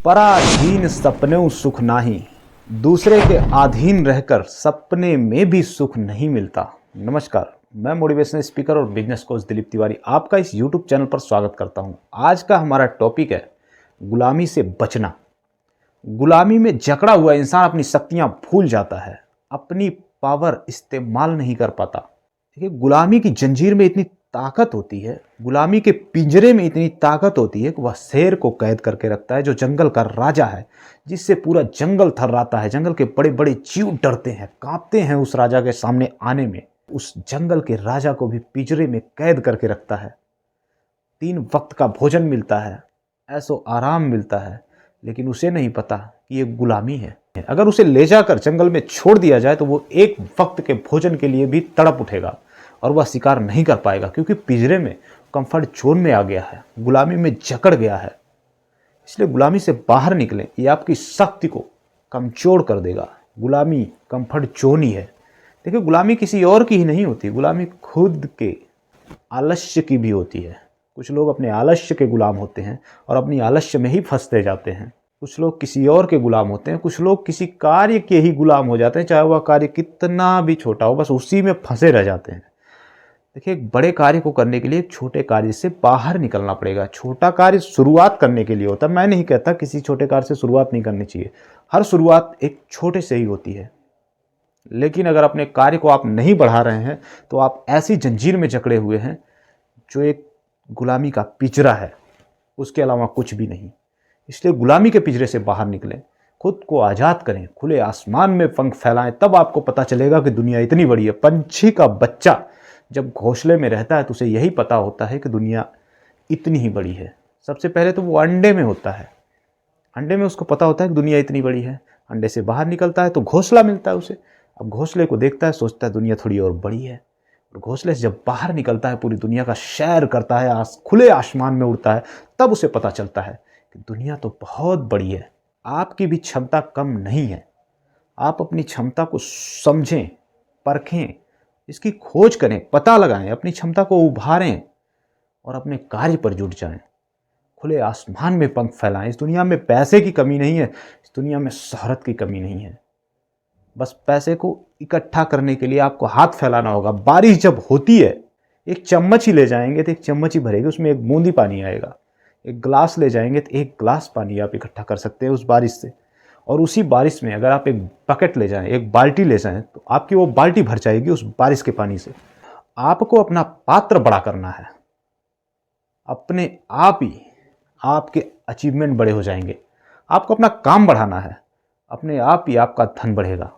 पराधीन सपने सुख नाही, दूसरे के अधीन रहकर सपने में भी सुख नहीं मिलता। नमस्कार, मैं मोटिवेशनल स्पीकर और बिजनेस कोच दिलीप तिवारी आपका इस यूट्यूब चैनल पर स्वागत करता हूं। आज का हमारा टॉपिक है गुलामी से बचना। गुलामी में जकड़ा हुआ इंसान अपनी शक्तियां भूल जाता है, अपनी पावर इस्तेमाल नहीं कर पाता। देखिए, गुलामी की जंजीर में इतनी ताकत होती है, गुलामी के पिंजरे में इतनी ताकत होती है कि वह शेर को कैद करके रखता है, जो जंगल का राजा है, जिससे पूरा जंगल थर्राता है। जंगल के बड़े बड़े जीव डरते हैं, कांपते हैं उस राजा के सामने आने में। उस जंगल के राजा को भी पिंजरे में कैद करके रखता है। 3 वक्त का भोजन मिलता है, ऐसो आराम मिलता है, लेकिन उसे नहीं पता कि ये गुलामी है। अगर उसे ले जाकर जंगल में छोड़ दिया जाए तो वो 1 वक्त के भोजन के लिए भी तड़प उठेगा और वह शिकार नहीं कर पाएगा, क्योंकि पिंजरे में, कंफर्ट जोन में आ गया है, गुलामी में जकड़ गया है। इसलिए गुलामी से बाहर निकलें, ये आपकी शक्ति को कमजोर कर देगा। गुलामी कंफर्ट जोन ही है। देखिए, गुलामी किसी और की ही नहीं होती, गुलामी खुद के आलस्य की भी होती है। कुछ लोग अपने आलस्य के गुलाम होते हैं और अपनी आलस्य में ही फंसते जाते हैं। कुछ लोग किसी और के गुलाम होते हैं, कुछ लोग किसी कार्य के ही गुलाम हो जाते हैं, चाहे वह कार्य कितना भी छोटा हो, बस उसी में फंसे रह जाते हैं। देखिए, एक बड़े कार्य को करने के लिए एक छोटे कार्य से बाहर निकलना पड़ेगा। छोटा कार्य शुरुआत करने के लिए होता है। मैं नहीं कहता किसी छोटे कार्य से शुरुआत नहीं करनी चाहिए, हर शुरुआत एक छोटे से ही होती है। लेकिन अगर अपने कार्य को आप नहीं बढ़ा रहे हैं तो आप ऐसी जंजीर में जकड़े हुए हैं जो एक गुलामी का पिंजरा है, उसके अलावा कुछ भी नहीं। इसलिए गुलामी के पिंजरे से बाहर निकलें, खुद को आज़ाद करें, खुले आसमान में पंख फैलाएं, तब आपको पता चलेगा कि दुनिया इतनी बड़ी है। पंछी का बच्चा जब घोंसले में रहता है तो उसे यही पता होता है कि दुनिया इतनी ही बड़ी है। सबसे पहले तो वो अंडे में होता है, अंडे में उसको पता होता है कि दुनिया इतनी बड़ी है। अंडे से बाहर निकलता है तो घोंसला मिलता है उसे। अब घोंसले को देखता है, सोचता है दुनिया थोड़ी और बड़ी है। और घोंसले से जब बाहर निकलता है, पूरी दुनिया का सैर करता है, खुले आसमान में उड़ता है, तब उसे पता चलता है कि दुनिया तो बहुत बड़ी है। आपकी भी क्षमता कम नहीं है। आप अपनी क्षमता को समझें, परखें, इसकी खोज करें, पता लगाएं, अपनी क्षमता को उभारें और अपने कार्य पर जुट जाएं। खुले आसमान में पंख फैलाएं। इस दुनिया में पैसे की कमी नहीं है, इस दुनिया में शोहरत की कमी नहीं है। बस पैसे को इकट्ठा करने के लिए आपको हाथ फैलाना होगा। बारिश जब होती है, एक चम्मच ही ले जाएंगे तो एक चम्मच ही भरेगी, उसमें एक बूंदी पानी आएगा। एक गिलास ले जाएंगे तो 1 गिलास पानी आप इकट्ठा कर सकते हैं उस बारिश से। और उसी बारिश में अगर आप एक बकेट ले जाएं, एक बाल्टी ले जाएं, तो आपकी वो बाल्टी भर जाएगी उस बारिश के पानी से। आपको अपना पात्र बड़ा करना है, अपने आप ही आपके अचीवमेंट बड़े हो जाएंगे। आपको अपना काम बढ़ाना है, अपने आप ही आपका धन बढ़ेगा।